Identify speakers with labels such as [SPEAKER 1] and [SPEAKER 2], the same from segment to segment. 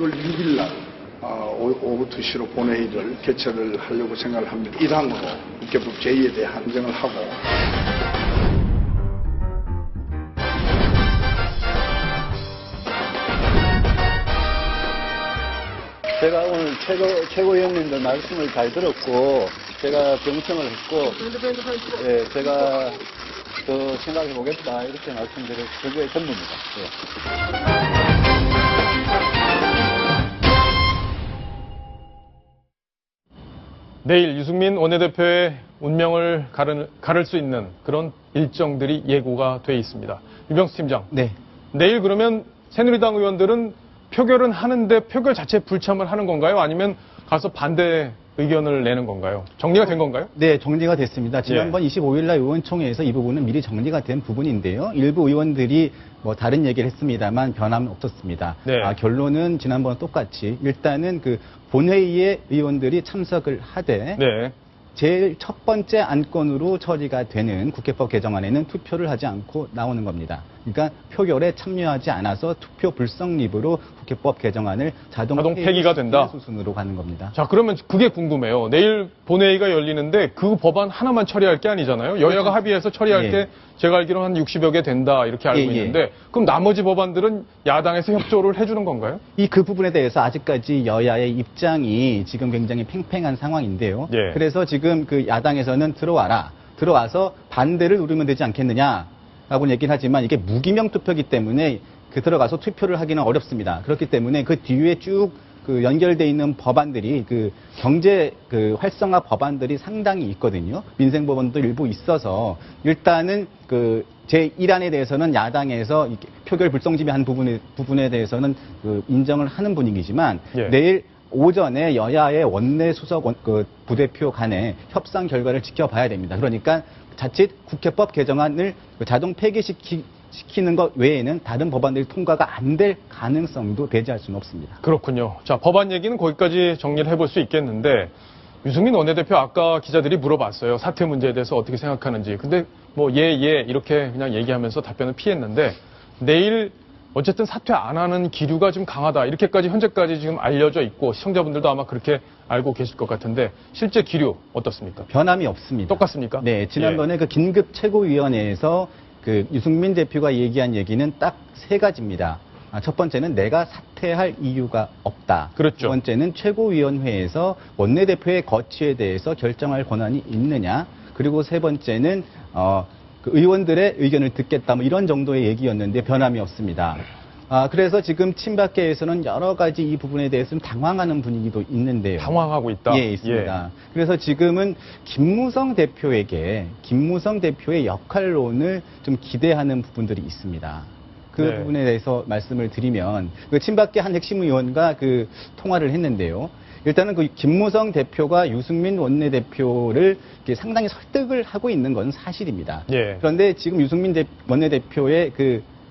[SPEAKER 1] 10월 6일 날 오후 2시로 본회의를 개최를 하려고 생각을 합니다. 일항으로 국회법 제2에 대해 한정을 하고
[SPEAKER 2] 제가 오늘 최고위원님들 말씀을 잘 들었고 제가 경청을 했고 제가 더 생각해 보겠다 이렇게 말씀드려서 그게 전부입니다.
[SPEAKER 3] 내일 유승민 원내대표의 운명을 가를 수 있는 그런 일정들이 예고가 돼 있습니다. 유병수 팀장.
[SPEAKER 4] 네.
[SPEAKER 3] 내일 그러면 새누리당 의원들은 표결은 하는데 표결 자체에 불참을 하는 건가요? 아니면 가서 반대 의견을 내는 건가요? 정리가 된 건가요?
[SPEAKER 4] 네, 정리가 됐습니다. 지난번 25일 날 의원총회에서 이 부분은 미리 정리가 된 부분인데요. 일부 의원들이 다른 얘기를 했습니다만 변함은 없었습니다.
[SPEAKER 3] 네.
[SPEAKER 4] 결론은 지난번과 똑같이 일단은 그 본회의에 의원들이 참석을 하되
[SPEAKER 3] 네.
[SPEAKER 4] 제일 첫 번째 안건으로 처리가 되는 국회법 개정안에는 투표를 하지 않고 나오는 겁니다. 그러니까 표결에 참여하지 않아서 투표 불성립으로 국회법 개정안을 자동
[SPEAKER 3] 폐기가 된다.
[SPEAKER 4] 수순으로 가는 겁니다.
[SPEAKER 3] 자, 그러면 그게 궁금해요. 내일 본회의가 열리는데 그 법안 하나만 처리할 게 아니잖아요. 여야가 합의해서 처리할 게 제가 알기로는 한 60여 개 된다 이렇게 알고 있는데 그럼 나머지 법안들은 야당에서 협조를 해주는 건가요?
[SPEAKER 4] 그 부분에 대해서 아직까지 여야의 입장이 지금 굉장히 팽팽한 상황인데요. 그래서 지금 그 야당에서는 들어와서 반대를 누르면 되지 않겠느냐라고 얘기는 하지만 이게 무기명 투표이기 때문에 들어가서 투표를 하기는 어렵습니다. 그렇기 때문에 그 뒤에 쭉 연결돼 있는 법안들이 경제 활성화 법안들이 상당히 있거든요. 민생 법안도 일부 있어서 일단은 제1안에 대해서는 야당에서 표결 불성집의 부분에 대해서는 인정을 하는 분위기지만 내일 오전에 여야의 원내 수석 부대표 간의 협상 결과를 지켜봐야 됩니다. 그러니까 자칫 국회법 개정안을 자동 폐기시키는 것 외에는 다른 법안들이 통과가 안 될 가능성도 배제할 수는 없습니다.
[SPEAKER 3] 그렇군요. 자, 법안 얘기는 거기까지 정리를 해볼 수 있겠는데 유승민 원내대표 아까 기자들이 물어봤어요. 사퇴 문제에 대해서 어떻게 생각하는지. 근데 이렇게 그냥 얘기하면서 답변을 피했는데 내일 어쨌든 사퇴 안 하는 기류가 좀 강하다. 이렇게까지 현재까지 지금 알려져 있고 시청자분들도 아마 그렇게 알고 계실 것 같은데 실제 기류 어떻습니까?
[SPEAKER 4] 변함이 없습니다.
[SPEAKER 3] 똑같습니까?
[SPEAKER 4] 네, 지난번에 긴급 최고위원회에서 유승민 대표가 얘기한 얘기는 딱 세 가지입니다. 첫 번째는 내가 사퇴할 이유가 없다.
[SPEAKER 3] 그렇죠.
[SPEAKER 4] 두 번째는 최고위원회에서 원내대표의 거취에 대해서 결정할 권한이 있느냐. 그리고 세 번째는 의원들의 의견을 듣겠다. 이런 정도의 얘기였는데 변함이 없습니다. 그래서 지금 친박계에서는 여러 가지 이 부분에 대해서는 당황하는 분위기도 있는데요.
[SPEAKER 3] 당황하고 있다?
[SPEAKER 4] 예, 있습니다. 그래서 지금은 김무성 대표의 역할론을 좀 기대하는 부분들이 있습니다. 부분에 대해서 말씀을 드리면 친박계 한 핵심 의원과 통화를 했는데요. 일단은 김무성 대표가 유승민 원내대표를 상당히 설득을 하고 있는 건 사실입니다. 그런데 지금 유승민 원내대표의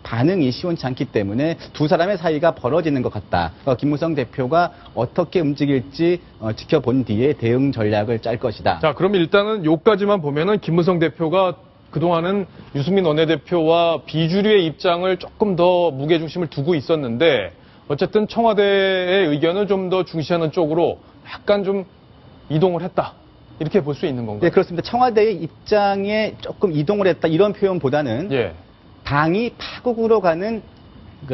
[SPEAKER 4] 반응이 시원치 않기 때문에 두 사람의 사이가 벌어지는 것 같다. 김무성 대표가 어떻게 움직일지 지켜본 뒤에 대응 전략을 짤 것이다.
[SPEAKER 3] 자, 그럼 일단은 요까지만 보면은 김무성 대표가 그동안은 유승민 원내대표와 비주류의 입장을 조금 더 무게중심을 두고 있었는데 어쨌든 청와대의 의견을 좀 더 중시하는 쪽으로 약간 좀 이동을 했다. 이렇게 볼 수 있는 건가요?
[SPEAKER 4] 네, 그렇습니다. 청와대의 입장에 조금 이동을 했다. 이런 표현보다는 당이 파국으로 가는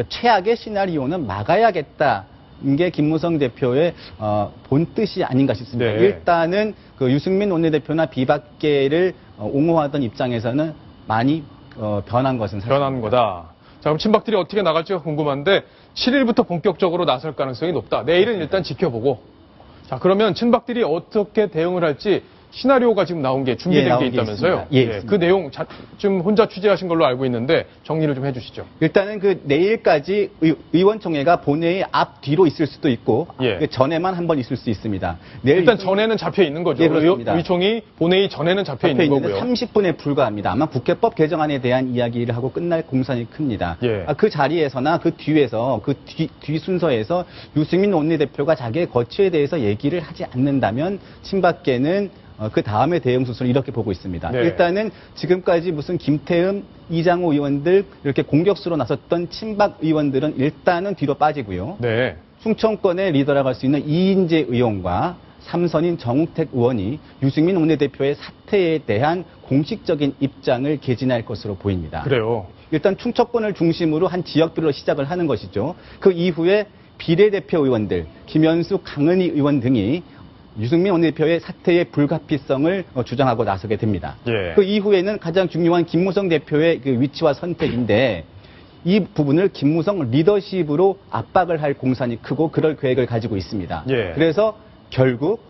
[SPEAKER 4] 최악의 시나리오는 막아야겠다. 이게 김무성 대표의 본뜻이 아닌가 싶습니다. 일단은 유승민 원내대표나 비박계를 옹호하던 입장에서는 많이 변한 것은 사실입니다.
[SPEAKER 3] 변한 거다. 자, 그럼 친박들이 어떻게 나갈지가 궁금한데 7일부터 본격적으로 나설 가능성이 높다. 내일은 일단 지켜보고. 자, 그러면 친박들이 어떻게 대응을 할지 시나리오가 지금 나온 게 준비된 게 있다면서요? 그 내용 좀 혼자 취재하신 걸로 알고 있는데 정리를 좀 해주시죠.
[SPEAKER 4] 일단은 내일까지 의원총회가 본회의 앞뒤로 있을 수도 있고 전에만 한 번 있을 수 있습니다.
[SPEAKER 3] 일단 전에는 잡혀 있는 거죠. 의총이 본회의 전에는 잡혀 있는 거고요.
[SPEAKER 4] 30분에 불과합니다. 아마 국회법 개정안에 대한 이야기를 하고 끝날 공산이 큽니다. 그 자리에서나 그 뒤에서 뒤 순서에서 유승민 원내대표가 자기의 거취에 대해서 얘기를 하지 않는다면 친박계는 그 다음에 대응 수순을 이렇게 보고 있습니다. 일단은 지금까지 무슨 김태흠, 이장호 의원들 이렇게 공격수로 나섰던 친박 의원들은 일단은 뒤로 빠지고요. 충청권의 리더라고 할 수 있는 이인재 의원과 삼선인 정우택 의원이 유승민 원내대표의 사퇴에 대한 공식적인 입장을 개진할 것으로 보입니다.
[SPEAKER 3] 그래요.
[SPEAKER 4] 일단 충청권을 중심으로 한 지역별로 시작을 하는 것이죠. 그 이후에 비례대표 의원들, 김현수, 강은희 의원 등이 유승민 원내대표의 사퇴의 불가피성을 주장하고 나서게 됩니다.
[SPEAKER 3] 예.
[SPEAKER 4] 그 이후에는 가장 중요한 김무성 대표의 그 위치와 선택인데 이 부분을 김무성 리더십으로 압박을 할 공산이 크고 그럴 계획을 가지고 있습니다.
[SPEAKER 3] 예.
[SPEAKER 4] 그래서 결국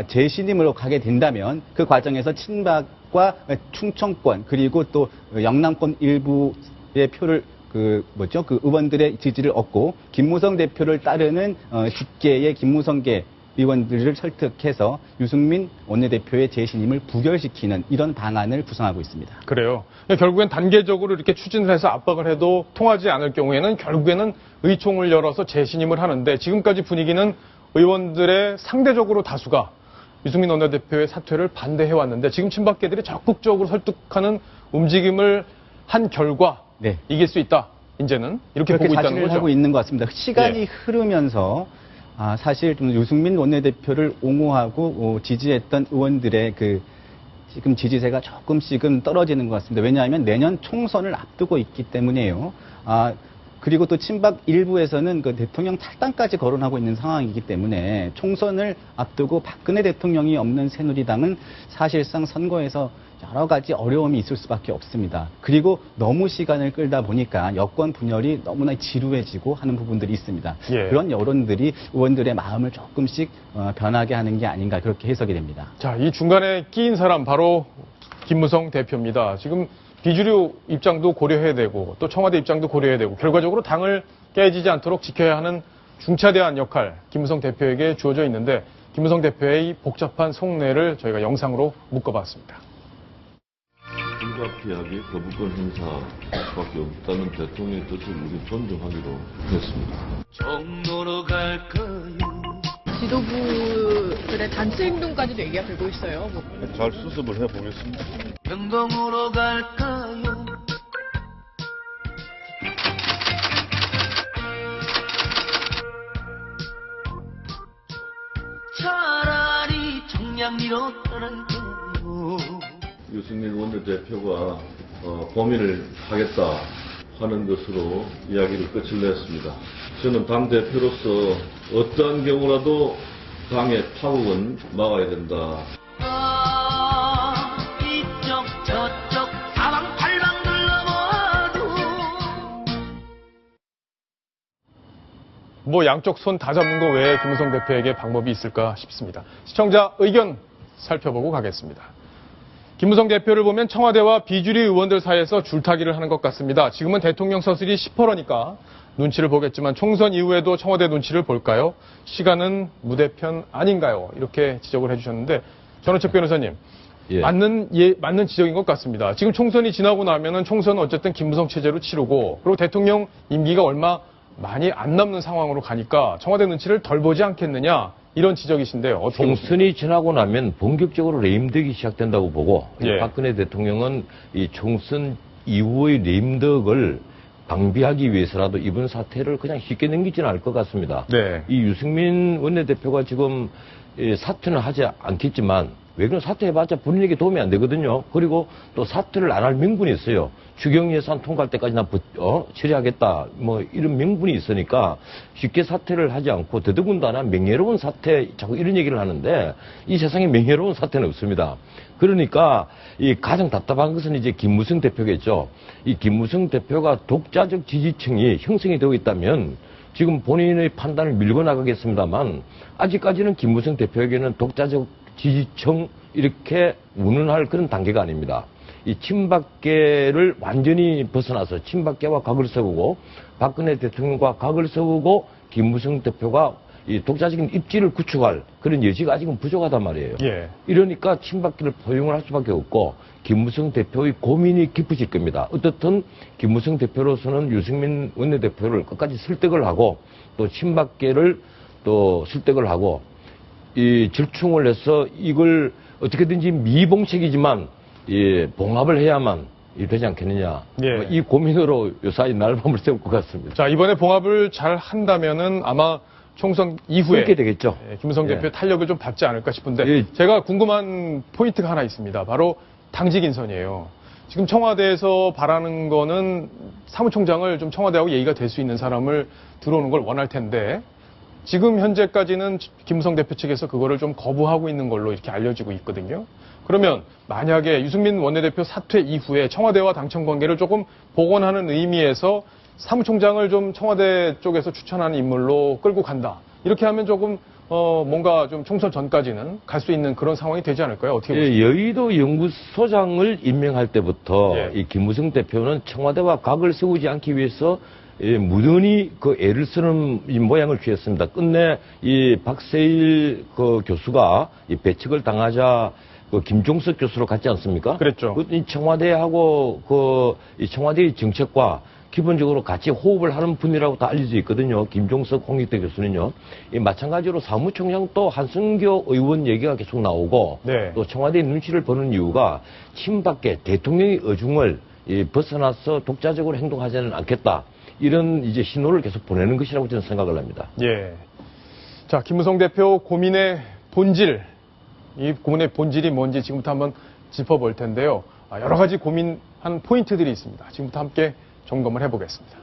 [SPEAKER 4] 재신임으로 가게 된다면 그 과정에서 친박과 충청권 그리고 또 영남권 일부의 표를 그 의원들의 지지를 얻고 김무성 대표를 따르는 직계의 김무성계 의원들을 설득해서 유승민 원내대표의 재신임을 부결시키는 이런 방안을 구상하고 있습니다.
[SPEAKER 3] 그래요. 결국엔 단계적으로 이렇게 추진을 해서 압박을 해도 통하지 않을 경우에는 결국에는 의총을 열어서 재신임을 하는데 지금까지 분위기는 의원들의 상대적으로 다수가 유승민 원내대표의 사퇴를 반대해왔는데 지금 친박계들이 적극적으로 설득하는 움직임을 한 결과
[SPEAKER 4] 네.
[SPEAKER 3] 이길 수 있다. 이제는 이렇게 보고 있다는
[SPEAKER 4] 자신을
[SPEAKER 3] 거죠.
[SPEAKER 4] 하고 있는 것 같습니다. 시간이
[SPEAKER 3] 예.
[SPEAKER 4] 흐르면서 사실 좀 유승민 원내대표를 옹호하고 지지했던 의원들의 그 지금 지지세가 조금씩은 떨어지는 것 같습니다. 왜냐하면 내년 총선을 앞두고 있기 때문에요. 그리고 또 친박 일부에서는 그 대통령 탈당까지 거론하고 있는 상황이기 때문에 총선을 앞두고 박근혜 대통령이 없는 새누리당은 사실상 선거에서 여러 가지 어려움이 있을 수밖에 없습니다. 그리고 너무 시간을 끌다 보니까 여권 분열이 너무나 지루해지고 하는 부분들이 있습니다.
[SPEAKER 3] 예.
[SPEAKER 4] 그런 여론들이 의원들의 마음을 조금씩 변하게 하는 게 아닌가 그렇게 해석이 됩니다.
[SPEAKER 3] 자, 이 중간에 끼인 사람 바로 김무성 대표입니다. 지금 비주류 입장도 고려해야 되고 또 청와대 입장도 고려해야 되고 결과적으로 당을 깨지지 않도록 지켜야 하는 중차대한 역할 김무성 대표에게 주어져 있는데 김무성 대표의 이 복잡한 속내를 저희가 영상으로 묶어봤습니다.
[SPEAKER 5] 불가피하게 거부권 행사밖에 없다는 대통령의 뜻을 우리 존중하기로 했습니다. 정로로 갈까요?
[SPEAKER 6] 지도부들의 단체 행동까지도 얘기가 되고 있어요.
[SPEAKER 5] 잘 수습을 해보겠습니다.
[SPEAKER 7] 평동으로 갈까요? 차라리 청량리로 떠날까요?
[SPEAKER 5] 유승민 원내대표가 고민을 하겠다 하는 것으로 이야기를 끝을 냈습니다. 저는 당대표로서 어떠한 경우라도 당의 파국은 막아야 된다.
[SPEAKER 7] 이쪽 저쪽 사방팔방 둘러봐도
[SPEAKER 3] 양쪽 손 다 잡는 거 외에 김무성 대표에게 방법이 있을까 싶습니다. 시청자 의견 살펴보고 가겠습니다. 김무성 대표를 보면 청와대와 비주류 의원들 사이에서 줄타기를 하는 것 같습니다. 지금은 대통령 서술이 10%니까 눈치를 보겠지만 총선 이후에도 청와대 눈치를 볼까요? 시간은 무대편 아닌가요? 이렇게 지적을 해주셨는데 전원책 변호사님
[SPEAKER 8] 예.
[SPEAKER 3] 맞는 지적인 것 같습니다. 지금 총선이 지나고 나면은 총선은 어쨌든 김무성 체제로 치르고 그리고 대통령 임기가 얼마 많이 안 남는 상황으로 가니까 청와대 눈치를 덜 보지 않겠느냐 이런 지적이신데요. 어떻게
[SPEAKER 8] 총선이 지나고 나면 본격적으로 레임덕이 시작된다고 보고
[SPEAKER 3] 예.
[SPEAKER 8] 박근혜 대통령은 이 총선 이후의 레임덕을 방비하기 위해서라도 이번 사태를 그냥 쉽게 넘기지는 않을 것 같습니다.
[SPEAKER 3] 네.
[SPEAKER 8] 이 유승민 원내대표가 지금 사퇴는 하지 않겠지만 왜 그런 사퇴해봤자 본인에게 도움이 안 되거든요. 그리고 또 사퇴를 안 할 명분이 있어요. 추경 예산 통과할 때까지 나 처리하겠다. 이런 명분이 있으니까 쉽게 사퇴를 하지 않고 더더군다나 명예로운 사퇴 자꾸 이런 얘기를 하는데 이 세상에 명예로운 사퇴는 없습니다. 그러니까 이 가장 답답한 것은 이제 김무성 대표겠죠. 이 김무성 대표가 독자적 지지층이 형성이 되고 있다면 지금 본인의 판단을 밀고 나가겠습니다만 아직까지는 김무성 대표에게는 독자적 지지층 이렇게 운운할 그런 단계가 아닙니다. 이 친박계를 완전히 벗어나서 친박계와 각을 세우고 박근혜 대통령과 각을 세우고 김무성 대표가 이 독자적인 입지를 구축할 그런 여지가 아직은 부족하단 말이에요.
[SPEAKER 3] 예.
[SPEAKER 8] 이러니까 친박계를 포용을 할 수밖에 없고 김무성 대표의 고민이 깊어질 겁니다. 어떻든 김무성 대표로서는 유승민 원내대표를 끝까지 설득을 하고 또 친박계를 또 설득을 하고 이 절충을 해서 이걸 어떻게든지 미봉책이지만 봉합을 해야만 되지 않겠느냐.
[SPEAKER 3] 예.
[SPEAKER 8] 이 고민으로 요사이 날밤을 새울 것 같습니다.
[SPEAKER 3] 자, 이번에 봉합을 잘 한다면은 아마 총선 이후에
[SPEAKER 8] 그렇게 되겠죠.
[SPEAKER 3] 김무성
[SPEAKER 8] 예.
[SPEAKER 3] 대표 탄력을 좀 받지 않을까 싶은데
[SPEAKER 8] 예.
[SPEAKER 3] 제가 궁금한 포인트가 하나 있습니다. 바로 당직 인선이에요. 지금 청와대에서 바라는 거는 사무총장을 좀 청와대하고 얘기가 될 수 있는 사람을 들어오는 걸 원할 텐데 지금 현재까지는 김무성 대표 측에서 그거를 좀 거부하고 있는 걸로 이렇게 알려지고 있거든요. 그러면 만약에 유승민 원내대표 사퇴 이후에 청와대와 당청 관계를 조금 복원하는 의미에서 사무총장을 좀 청와대 쪽에서 추천하는 인물로 끌고 간다. 이렇게 하면 조금 뭔가 좀 총선 전까지는 갈 수 있는 그런 상황이 되지 않을까요? 어떻게 보세요?
[SPEAKER 8] 예, 여의도 연구소장을 임명할 때부터
[SPEAKER 3] 예.
[SPEAKER 8] 이 김무성 대표는 청와대와 각을 세우지 않기 위해서 무던히 그 애를 쓰는 이 모양을 취했습니다. 끝내 이 박세일 그 교수가 이 배척을 당하자 그 김종석 교수로 갔지 않습니까?
[SPEAKER 3] 그랬죠.
[SPEAKER 8] 이 청와대하고 이 청와대의 정책과 기본적으로 같이 호흡을 하는 분이라고 다 알려져 있거든요. 김종석, 홍익대 교수는요. 마찬가지로 사무총장도 한승교 의원 얘기가 계속 나오고
[SPEAKER 3] 네.
[SPEAKER 8] 또 청와대의 눈치를 보는 이유가 친박계 대통령의 어중을 벗어나서 독자적으로 행동하지는 않겠다. 이런 이제 신호를 계속 보내는 것이라고 저는 생각을 합니다.
[SPEAKER 3] 예. 자, 김무성 대표 고민의 본질, 이 고민의 본질이 뭔지 지금부터 한번 짚어볼 텐데요. 여러 가지 고민한 포인트들이 있습니다. 지금부터 함께 점검을 해보겠습니다.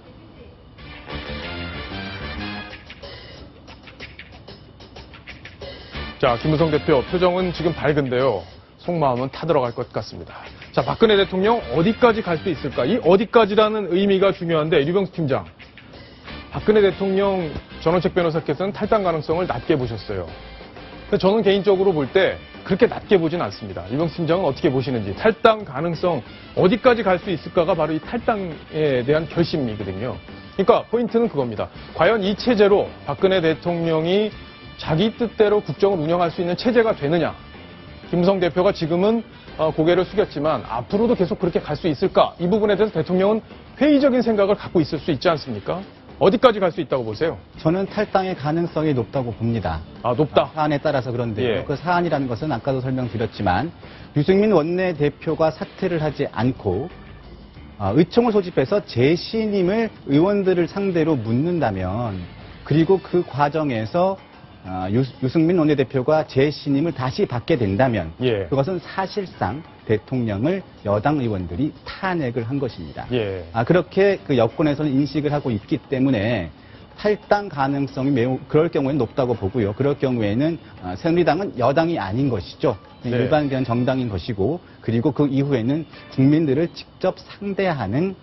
[SPEAKER 3] 자, 김무성 대표 표정은 지금 밝은데요. 속마음은 타들어갈 것 같습니다. 자, 박근혜 대통령 어디까지 갈 수 있을까? 이 어디까지라는 의미가 중요한데 류병수 팀장. 박근혜 대통령 전원책 변호사께서는 탈당 가능성을 낮게 보셨어요. 근데 저는 개인적으로 볼 때 그렇게 낮게 보진 않습니다. 류병수 팀장은 어떻게 보시는지. 탈당 가능성 어디까지 갈 수 있을까가 바로 이 탈당에 대한 결심이거든요. 그러니까 포인트는 그겁니다. 과연 이 체제로 박근혜 대통령이 자기 뜻대로 국정을 운영할 수 있는 체제가 되느냐. 김무성 대표가 지금은 고개를 숙였지만 앞으로도 계속 그렇게 갈 수 있을까? 이 부분에 대해서 대통령은 회의적인 생각을 갖고 있을 수 있지 않습니까? 어디까지 갈 수 있다고 보세요?
[SPEAKER 4] 저는 탈당의 가능성이 높다고 봅니다.
[SPEAKER 3] 높다.
[SPEAKER 4] 사안에 따라서 그런데요.
[SPEAKER 3] 예.
[SPEAKER 4] 그 사안이라는 것은 아까도 설명드렸지만 유승민 원내대표가 사퇴를 하지 않고 의총을 소집해서 재신임을 의원들을 상대로 묻는다면 그리고 그 과정에서 유승민 원내대표가 재신임을 다시 받게 된다면
[SPEAKER 3] 예.
[SPEAKER 4] 그것은 사실상 대통령을 여당 의원들이 탄핵을 한 것입니다.
[SPEAKER 3] 예.
[SPEAKER 4] 그렇게 그 여권에서는 인식을 하고 있기 때문에 탈당 가능성이 매우 그럴 경우에는 높다고 보고요. 그럴 경우에는 새누리당은 여당이 아닌 것이죠.
[SPEAKER 3] 네.
[SPEAKER 4] 일반적인 정당인 것이고 그리고 그 이후에는 국민들을 직접 상대하는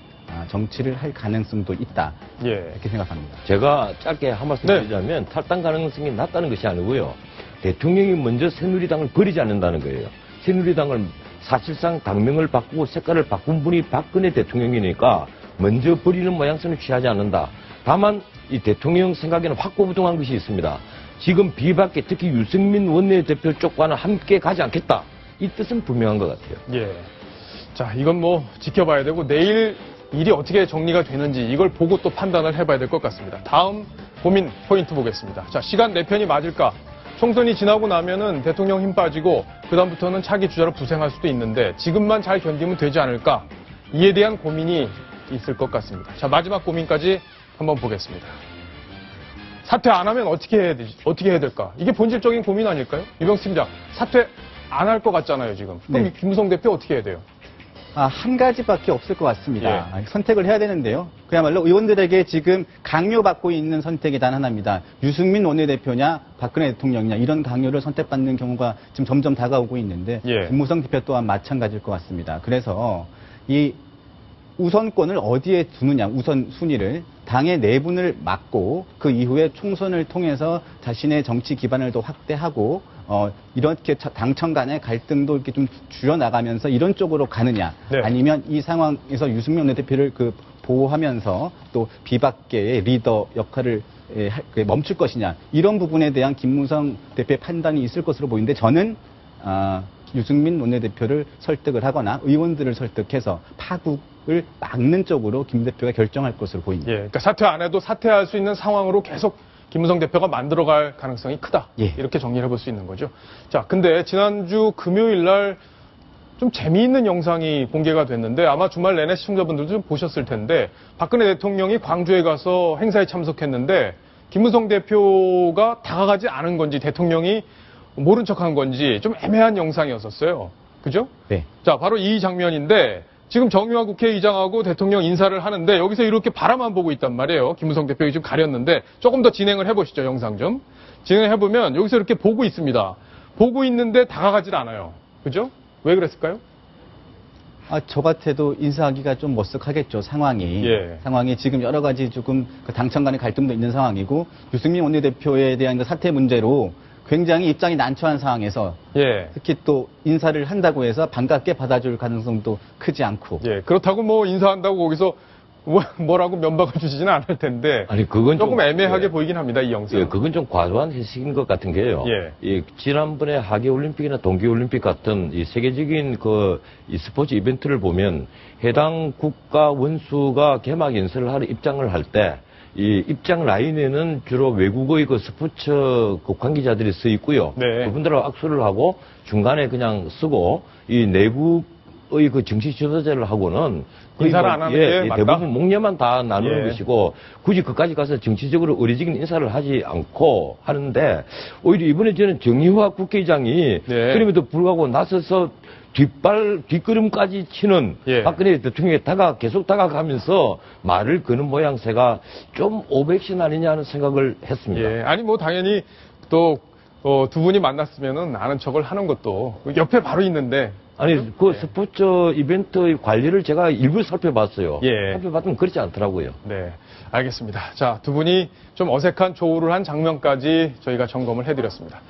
[SPEAKER 4] 정치를 할 가능성도 있다.
[SPEAKER 3] 예.
[SPEAKER 4] 이렇게 생각합니다.
[SPEAKER 8] 제가 짧게 한 말씀
[SPEAKER 3] 네.
[SPEAKER 8] 드리자면 탈당 가능성이 낮다는 것이 아니고요. 대통령이 먼저 새누리당을 버리지 않는다는 거예요. 새누리당을 사실상 당명을 바꾸고 색깔을 바꾼 분이 박근혜 대통령이니까 먼저 버리는 모양새는 취하지 않는다. 다만 이 대통령 생각에는 확고부동한 것이 있습니다. 지금 비박계 특히 유승민 원내대표 쪽과는 함께 가지 않겠다. 이 뜻은 분명한 것 같아요.
[SPEAKER 3] 예. 자, 이건 뭐 지켜봐야 되고 내일 일이 어떻게 정리가 되는지 이걸 보고 또 판단을 해봐야 될 것 같습니다. 다음 고민 포인트 보겠습니다. 자, 시간 내 편이 맞을까? 총선이 지나고 나면은 대통령 힘 빠지고 그다음부터는 차기 주자로 부생할 수도 있는데 지금만 잘 견디면 되지 않을까? 이에 대한 고민이 있을 것 같습니다. 자, 마지막 고민까지 한번 보겠습니다. 사퇴 안 하면 어떻게 해야 될까? 이게 본질적인 고민 아닐까요? 유병수 팀장, 사퇴 안 할 것 같잖아요, 지금. 그럼
[SPEAKER 4] 네.
[SPEAKER 3] 김무성 대표 어떻게 해야 돼요?
[SPEAKER 4] 한 가지밖에 없을 것 같습니다. 선택을 해야 되는데요. 그야말로 의원들에게 지금 강요받고 있는 선택이 단 하나입니다. 유승민 원내대표냐 박근혜 대통령이냐 이런 강요를 선택받는 경우가 지금 점점 다가오고 있는데 김무성 대표 또한 마찬가지일 것 같습니다. 그래서 이 우선권을 어디에 두느냐, 우선순위를 당의 내분을 막고 그 이후에 총선을 통해서 자신의 정치 기반을 더 확대하고 이렇게 당청 간의 갈등도 이렇게 좀 줄여나가면서 이런 쪽으로 가느냐, 아니면 이 상황에서 유승민 원내대표를 보호하면서 또 비박계의 리더 역할을 멈출 것이냐, 이런 부분에 대한 김무성 대표의 판단이 있을 것으로 보이는데 저는 유승민 원내대표를 설득을 하거나 의원들을 설득해서 파국을 막는 쪽으로 김 대표가 결정할 것으로 보입니다.
[SPEAKER 3] 그러니까 사퇴 안 해도 사퇴할 수 있는 상황으로 계속 김무성 대표가 만들어갈 가능성이 크다. 이렇게 정리를 해볼 수 있는 거죠. 자, 근데 지난주 금요일 날 좀 재미있는 영상이 공개가 됐는데 아마 주말 내내 시청자분들도 좀 보셨을 텐데 박근혜 대통령이 광주에 가서 행사에 참석했는데 김무성 대표가 다가가지 않은 건지 대통령이 모른 척한 건지 좀 애매한 영상이었었어요. 그죠?
[SPEAKER 4] 네.
[SPEAKER 3] 자, 바로 이 장면인데 지금 정유화 국회의장하고 대통령 인사를 하는데 여기서 이렇게 바라만 보고 있단 말이에요. 김무성 대표가 지금 가렸는데 조금 더 진행을 해보시죠. 영상 좀. 진행해보면 여기서 이렇게 보고 있습니다. 보고 있는데 다가가질 않아요. 그죠? 왜 그랬을까요?
[SPEAKER 4] 저 같아도 인사하기가 좀 머쓱하겠죠, 상황이.
[SPEAKER 3] 예.
[SPEAKER 4] 상황이 지금 여러 가지 조금 그 당청 간의 갈등도 있는 상황이고, 유승민 원내대표에 대한 그 사퇴 문제로 굉장히 입장이 난처한 상황에서,
[SPEAKER 3] 예.
[SPEAKER 4] 특히 또 인사를 한다고 해서 반갑게 받아줄 가능성도 크지 않고.
[SPEAKER 3] 예. 그렇다고 뭐 인사한다고 거기서 뭐라고 면박을 주시지는 않을 텐데.
[SPEAKER 8] 아니, 그건
[SPEAKER 3] 조금
[SPEAKER 8] 좀,
[SPEAKER 3] 애매하게
[SPEAKER 8] 예.
[SPEAKER 3] 보이긴 합니다, 이 영상.
[SPEAKER 8] 예, 그건 좀 과도한 해석인 것 같은 게요.
[SPEAKER 3] 예.
[SPEAKER 8] 이 지난번에 하계올림픽이나 동계올림픽 같은 이 세계적인 이 스포츠 이벤트를 보면 해당 국가 원수가 개막 연설을 하러 입장을 할 때 이 입장 라인에는 주로 외국의 그 스포츠 그 관계자들이 서 있고요.
[SPEAKER 3] 네.
[SPEAKER 8] 그분들하고 악수를 하고 중간에 그냥 쓰고 이 내국의 그 정치 지도자를 하고는 거의
[SPEAKER 3] 인사를 안 하는 게 맞다?
[SPEAKER 8] 대부분 목례만 다 나누는
[SPEAKER 3] 예.
[SPEAKER 8] 것이고 굳이 그까지 가서 정치적으로 의례적인 인사를 하지 않고 하는데 오히려 이번에 저는 정의화 국회의장이
[SPEAKER 3] 네.
[SPEAKER 8] 그럼에도 불구하고 나서서 뒷걸음까지 치는
[SPEAKER 3] 예.
[SPEAKER 8] 박근혜 대통령에 계속 다가가면서 말을 거는 모양새가 좀 오백신 아니냐 하는 생각을 했습니다.
[SPEAKER 3] 예. 아니, 뭐, 당연히 또, 두 분이 만났으면은 아는 척을 하는 것도 옆에 바로 있는데.
[SPEAKER 8] 아니, 그 스포츠 이벤트 관리를 제가 일부 살펴봤어요.
[SPEAKER 3] 예.
[SPEAKER 8] 살펴봤더니 그렇지 않더라고요.
[SPEAKER 3] 네. 알겠습니다. 자, 두 분이 좀 어색한 조우를 한 장면까지 저희가 점검을 해드렸습니다.